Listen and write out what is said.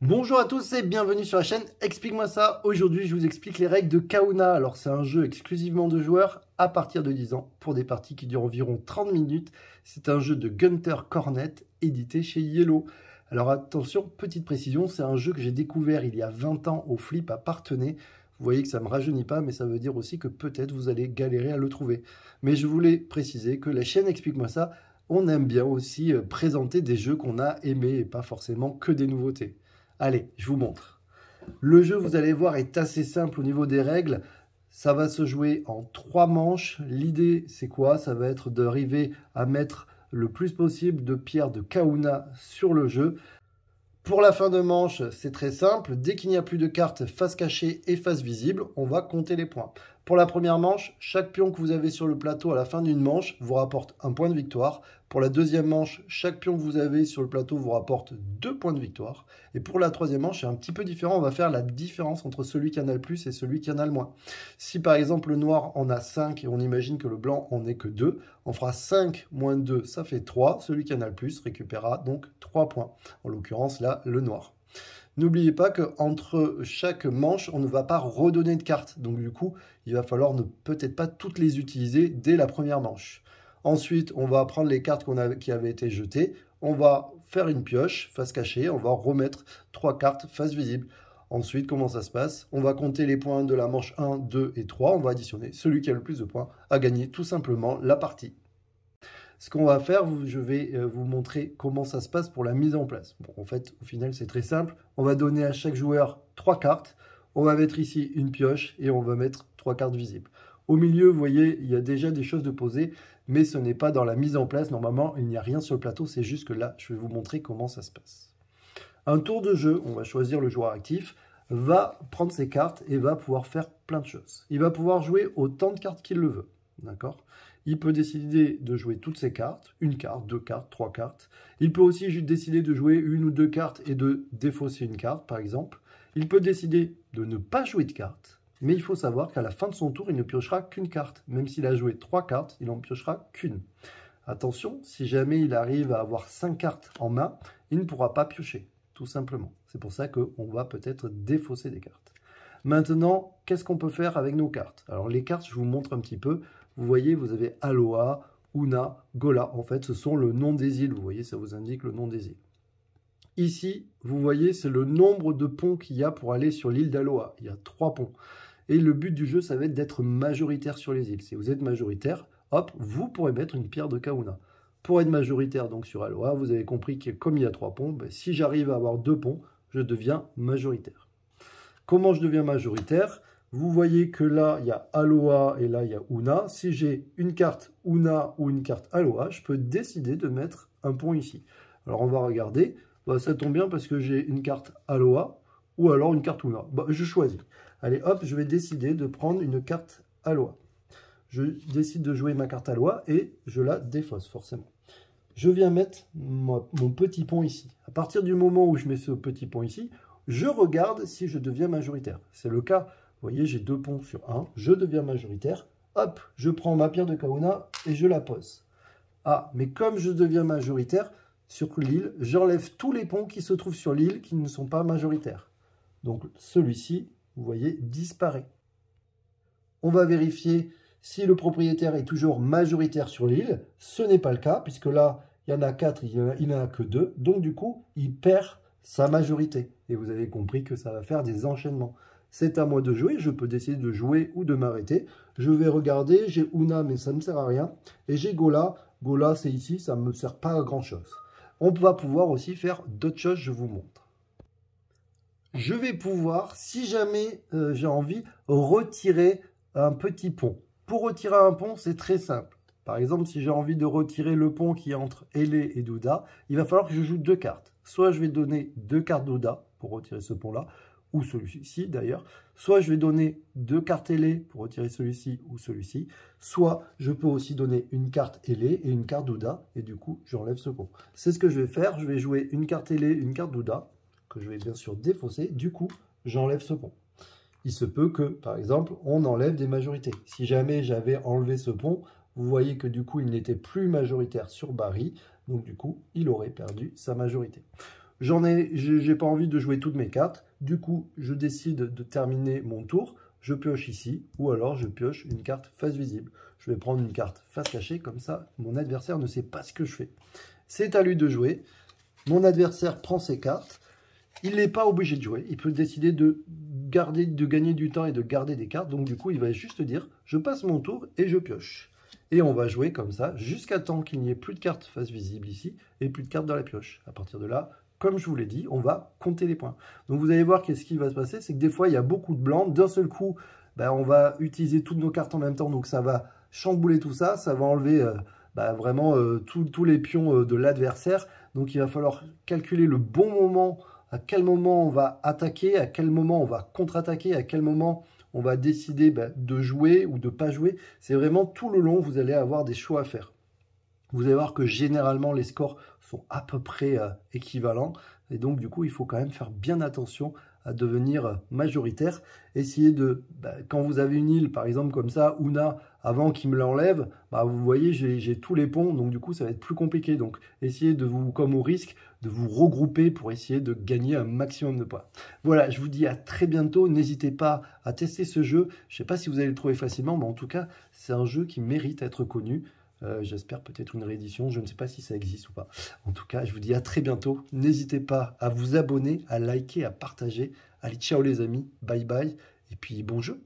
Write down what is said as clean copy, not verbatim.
Bonjour à tous et bienvenue sur la chaîne Explique-moi ça. Aujourd'hui, je vous explique les règles de Kahuna. Alors, c'est un jeu exclusivement de joueurs à partir de 10 ans pour des parties qui durent environ 30 minutes. C'est un jeu de Gunter Cornet édité chez Yellow. Alors attention, petite précision, c'est un jeu que j'ai découvert il y a 20 ans au Flip à Parthenay. Vous voyez que ça ne me rajeunit pas, mais ça veut dire aussi que peut-être vous allez galérer à le trouver. Mais je voulais préciser que la chaîne Explique-moi ça, on aime bien aussi présenter des jeux qu'on a aimés et pas forcément que des nouveautés. Allez, je vous montre. Le jeu, vous allez voir, est assez simple au niveau des règles. Ça va se jouer en 3 manches. L'idée, c'est quoi? Ça va être d'arriver à mettre le plus possible de pierres de Kahuna sur le jeu. Pour la fin de manche, c'est très simple. Dès qu'il n'y a plus de cartes face cachée et face visible, on va compter les points. Pour la première manche, chaque pion que vous avez sur le plateau à la fin d'une manche vous rapporte un point de victoire. Pour la deuxième manche, chaque pion que vous avez sur le plateau vous rapporte 2 points de victoire. Et pour la troisième manche, c'est un petit peu différent. On va faire la différence entre celui qui en a le plus et celui qui en a le moins. Si par exemple le noir en a 5 et on imagine que le blanc en est que 2, on fera 5 moins 2, ça fait 3. Celui qui en a le plus récupérera donc 3 points. En l'occurrence là, le noir. N'oubliez pas qu'entre chaque manche, on ne va pas redonner de cartes. Donc du coup, il va falloir ne peut-être pas toutes les utiliser dès la première manche. Ensuite, on va prendre les cartes qui avaient été jetées. On va faire une pioche face cachée. On va remettre 3 cartes face visible. Ensuite, comment ça se passe? On va compter les points de la manche 1, 2 et 3. On va additionner. Celui qui a le plus de points a gagné tout simplement la partie. Ce qu'on va faire, je vais vous montrer comment ça se passe pour la mise en place. Bon, en fait, au final, c'est très simple. On va donner à chaque joueur 3 cartes. On va mettre ici une pioche et on va mettre 3 cartes visibles. Au milieu, vous voyez, il y a déjà des choses de poser, mais ce n'est pas dans la mise en place. Normalement, il n'y a rien sur le plateau. C'est juste que là, je vais vous montrer comment ça se passe. Un tour de jeu, on va choisir le joueur actif, va prendre ses cartes et va pouvoir faire plein de choses. Il va pouvoir jouer autant de cartes qu'il le veut. D'accord? Il peut décider de jouer toutes ses cartes, une carte, 2 cartes, 3 cartes. Il peut aussi juste décider de jouer une ou 2 cartes et de défausser une carte, par exemple. Il peut décider de ne pas jouer de cartes, mais il faut savoir qu'à la fin de son tour, il ne piochera qu'une carte. Même s'il a joué 3 cartes, il n'en piochera qu'une. Attention, si jamais il arrive à avoir 5 cartes en main, il ne pourra pas piocher, tout simplement. C'est pour ça qu'on va peut-être défausser des cartes. Maintenant, qu'est-ce qu'on peut faire avec nos cartes? Alors les cartes, je vous montre un petit peu. Vous voyez, vous avez Aloha, Una, Gola. En fait, ce sont le nom des îles. Vous voyez, ça vous indique le nom des îles. Ici, vous voyez, c'est le nombre de ponts qu'il y a pour aller sur l'île d'Aloha. Il y a 3 ponts. Et le but du jeu, ça va être d'être majoritaire sur les îles. Si vous êtes majoritaire, hop, vous pourrez mettre une pierre de Kahuna. Pour être majoritaire donc sur Aloha, vous avez compris que comme il y a 3 ponts, ben, si j'arrive à avoir 2 ponts, je deviens majoritaire. Comment je deviens majoritaire? Vous voyez que là, il y a Aloha et là, il y a Una. Si j'ai une carte Una ou une carte Aloha, je peux décider de mettre un pont ici. Alors, on va regarder. Bah, ça tombe bien parce que j'ai une carte Aloha ou alors une carte Una. Bah, je choisis. Allez, hop, je vais décider de prendre une carte Aloha. Je décide de jouer ma carte Aloha et je la défausse, forcément. Je viens mettre mon petit pont ici. À partir du moment où je mets ce petit pont ici, je regarde si je deviens majoritaire. C'est le cas. Vous voyez, j'ai 2 ponts sur 1. Je deviens majoritaire. Hop, je prends ma pierre de Kahuna et je la pose. Ah, mais comme je deviens majoritaire sur l'île, j'enlève tous les ponts qui se trouvent sur l'île qui ne sont pas majoritaires. Donc celui-ci, vous voyez, disparaît. On va vérifier si le propriétaire est toujours majoritaire sur l'île. Ce n'est pas le cas, puisque là, il y en a 4, il n'en a que 2. Donc du coup, il perd sa majorité. Et vous avez compris que ça va faire des enchaînements. C'est à moi de jouer, je peux décider de jouer ou de m'arrêter. Je vais regarder, j'ai Una, mais ça ne sert à rien. Et j'ai Gola, Gola c'est ici, ça ne me sert pas à grand chose. On va pouvoir aussi faire d'autres choses, je vous montre. Je vais pouvoir, si jamais j'ai envie, retirer un petit pont. Pour retirer un pont, c'est très simple. Par exemple, si j'ai envie de retirer le pont qui est entre Ele et Douda, il va falloir que je joue 2 cartes. Soit je vais donner 2 cartes Douda pour retirer ce pont-là, ou celui-ci d'ailleurs. Soit je vais donner 2 cartes Ele pour retirer celui-ci ou celui-ci. Soit je peux aussi donner une carte Ele et une carte Douda, et du coup, j'enlève ce pont. C'est ce que je vais faire. Je vais jouer une carte Ele, une carte Douda, que je vais bien sûr défausser. Du coup, j'enlève ce pont. Il se peut que, par exemple, on enlève des majorités. Si jamais j'avais enlevé ce pont, vous voyez que du coup, il n'était plus majoritaire sur Barry. Donc du coup, il aurait perdu sa majorité. J'ai pas envie de jouer toutes mes cartes. Du coup, je décide de terminer mon tour. Je pioche ici, ou alors je pioche une carte face visible. Je vais prendre une carte face cachée, comme ça, mon adversaire ne sait pas ce que je fais. C'est à lui de jouer. Mon adversaire prend ses cartes. Il n'est pas obligé de jouer. Il peut décider de gagner du temps et de garder des cartes. Donc du coup, il va juste dire, je passe mon tour et je pioche. Et on va jouer comme ça jusqu'à temps qu'il n'y ait plus de cartes face visible ici et plus de cartes dans la pioche. À partir de là, comme je vous l'ai dit, on va compter les points. Donc vous allez voir qu'est-ce qui va se passer, c'est que des fois, il y a beaucoup de blancs. D'un seul coup, on va utiliser toutes nos cartes en même temps. Donc ça va chambouler tout ça. Ça va enlever vraiment tous les pions de l'adversaire. Donc il va falloir calculer le bon moment, à quel moment on va attaquer, à quel moment on va contre-attaquer, à quel moment on va décider de jouer ou de ne pas jouer. C'est vraiment tout le long, vous allez avoir des choix à faire. Vous allez voir que généralement, les scores sont à peu près équivalents. Et donc, du coup, il faut quand même faire bien attention à devenir majoritaire. Essayez de, quand vous avez une île, par exemple, comme ça, Ouna, avant qu'il me l'enlève, vous voyez, j'ai tous les ponts. Donc, du coup, ça va être plus compliqué. Donc, essayez de vous, comme au risque, de vous regrouper pour essayer de gagner un maximum de points. Voilà, je vous dis à très bientôt. N'hésitez pas à tester ce jeu. Je ne sais pas si vous allez le trouver facilement, mais en tout cas, c'est un jeu qui mérite d'être connu. J'espère peut-être une réédition, je ne sais pas si ça existe ou pas. En tout cas, je vous dis à très bientôt. N'hésitez pas à vous abonner, à liker, à partager. Allez, ciao les amis, bye bye, et puis bon jeu.